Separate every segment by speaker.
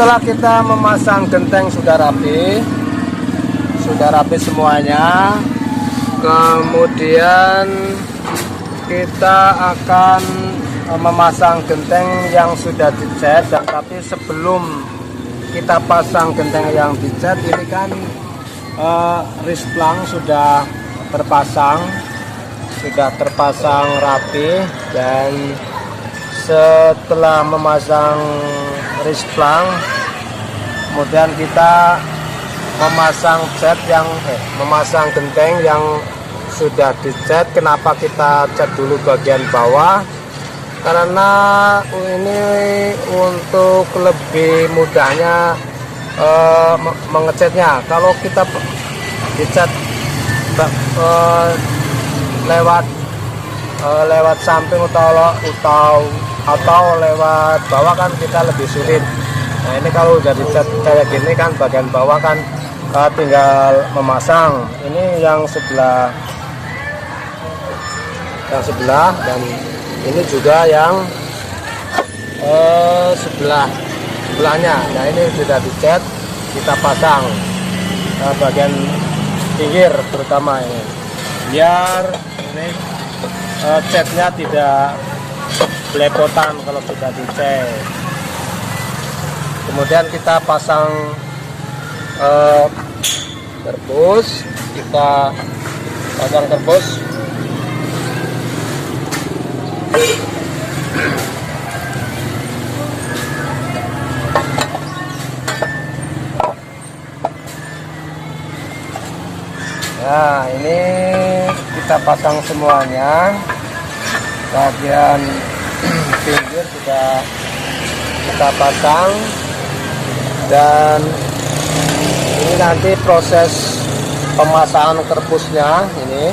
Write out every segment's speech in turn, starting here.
Speaker 1: Setelah kita memasang genteng sudah rapi semuanya, kemudian kita akan memasang genteng yang sudah dicat. Dan tapi sebelum kita pasang genteng yang dicat, ini kan risplang sudah terpasang rapi. Dan setelah memasang risplang, kemudian kita memasang genteng yang sudah dicat. Kenapa kita cat dulu bagian bawah? Karena ini untuk lebih mudahnya mengecatnya. Kalau kita dicat lewat samping atau lewat bawah kan kita lebih sulit. Nah, ini kalau udah dicat kayak gini kan, bagian bawah kan tinggal memasang. Ini yang sebelah dan ini juga yang sebelahnya. Nah, ini sudah dicat, kita pasang bagian pinggir terutama ini, biar ini catnya tidak belepotan kalau sudah dicat. Kemudian kita pasang terbos, Nah, ini kita pasang semuanya. Bagian pinggir sudah kita pasang. Dan ini nanti proses pemasangan kerbusnya, ini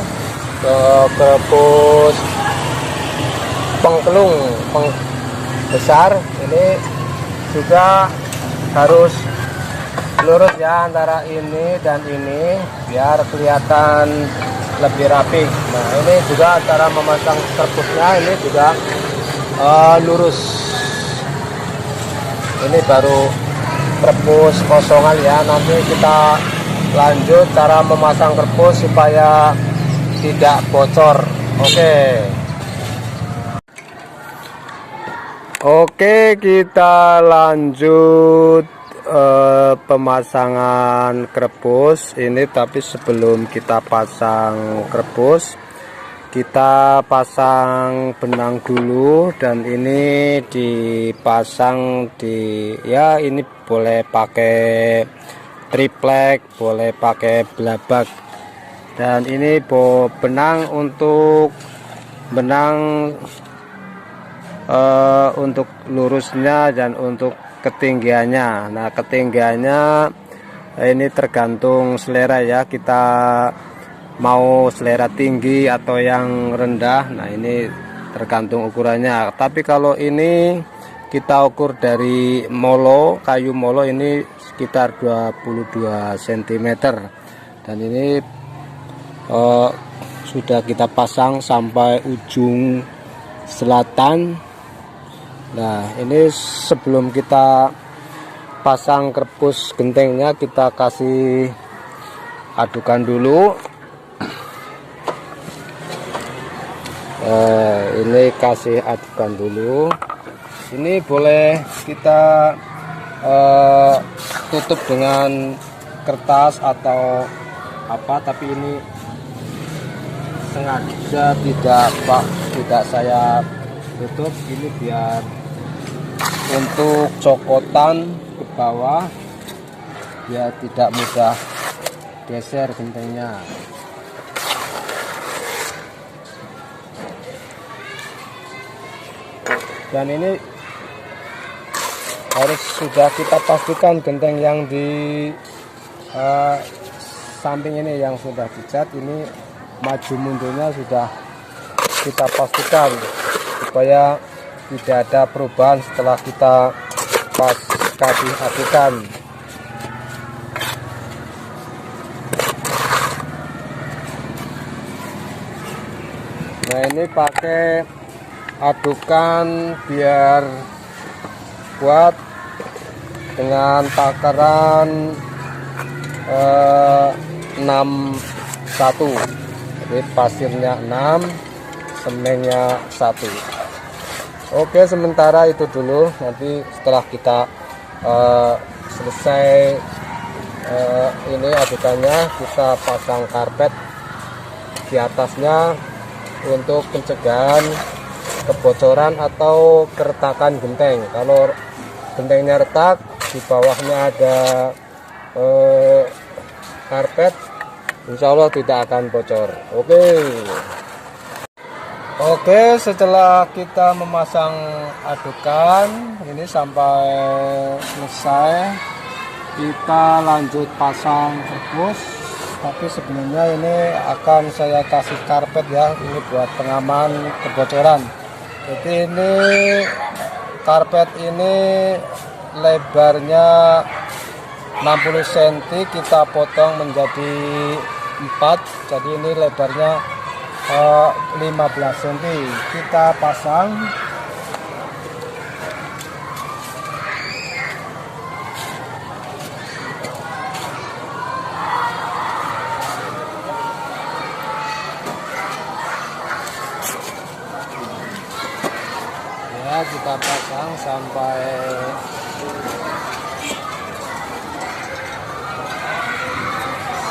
Speaker 1: kerbus pengkelung besar ini juga harus lurus ya, antara ini dan ini biar kelihatan lebih rapi. Nah, ini juga cara memasang kerbusnya, ini juga lurus. Ini baru kerbus kosongan ya. Nanti kita lanjut cara memasang kerbus supaya tidak bocor. Oke, kita lanjut pemasangan kerbus ini. Tapi sebelum kita pasang kerbus, kita pasang benang dulu. Dan ini dipasang ya ini boleh pakai triplek, boleh pakai belabak. Dan ini benang untuk lurusnya dan untuk ketinggiannya. Nah, ketinggiannya ini tergantung selera ya, kita mau selera tinggi atau yang rendah. Nah, ini tergantung ukurannya. Tapi kalau ini kita ukur dari kayu molo ini sekitar 22 cm. Dan ini sudah kita pasang sampai ujung selatan. Nah, ini sebelum kita pasang kerbus gentengnya, kita kasih adukan dulu. Ini kasih adukan dulu. Ini boleh kita tutup dengan kertas atau apa, tapi ini sengaja tidak saya tutup. Ini biar untuk cokotan ke bawah, biar tidak mudah geser gentengnya. Dan ini harus sudah kita pastikan genteng yang di samping ini yang sudah dicat, ini maju mundurnya sudah kita pastikan supaya tidak ada perubahan setelah kita kasih adukan. Nah, ini pakai adukan biar kuat dengan takaran 61. Jadi pasirnya 6, semennya 1. Oke, sementara itu dulu. Nanti setelah kita selesai ini adukannya, kita pasang karpet di atasnya untuk pencegahan kebocoran atau keretakan genteng. Kalau gentengnya retak, di bawahnya ada karpet, insya Allah tidak akan bocor. Oke, setelah kita memasang adukan ini sampai selesai, kita lanjut pasang rebus. Tapi sebelumnya ini akan saya kasih karpet ya, ini buat pengaman kebocoran. Jadi ini karpet ini lebarnya 60 cm, kita potong menjadi 4, jadi ini lebarnya 15 cm. Kita pasang. Ya, kita pasang sampai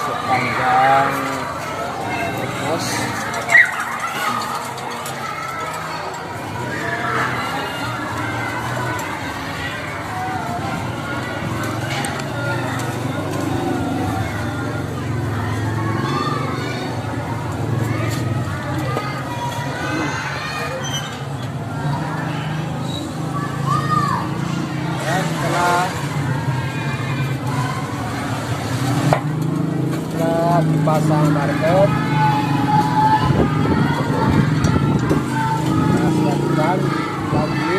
Speaker 1: sepanjang rebus. Setelah dipasang karpet, kita siapkan lagi.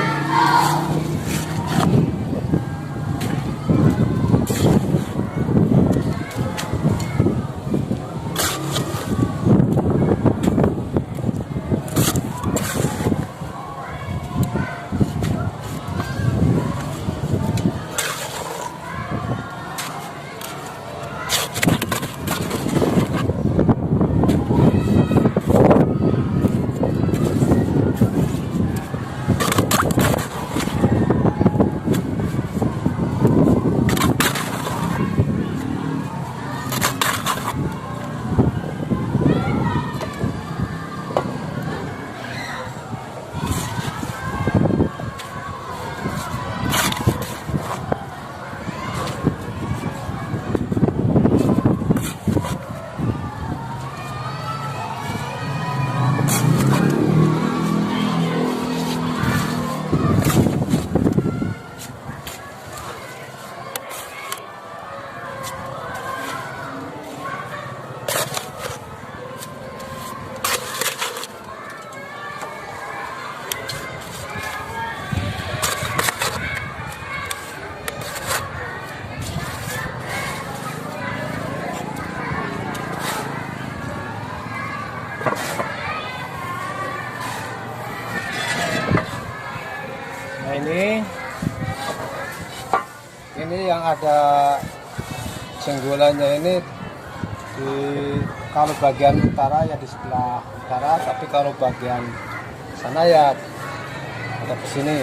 Speaker 1: Nah, ini yang ada jenggolannya ini kalau bagian utara ya di sebelah utara, tapi kalau bagian sana ya ada di sini.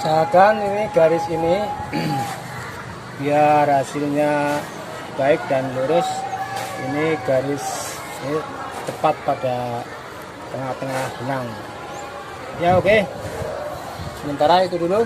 Speaker 1: usahakan ini garis ini biar hasilnya baik dan lurus. Ini garis ini tepat pada tengah-tengah benang ya. Oke, sementara itu dulu.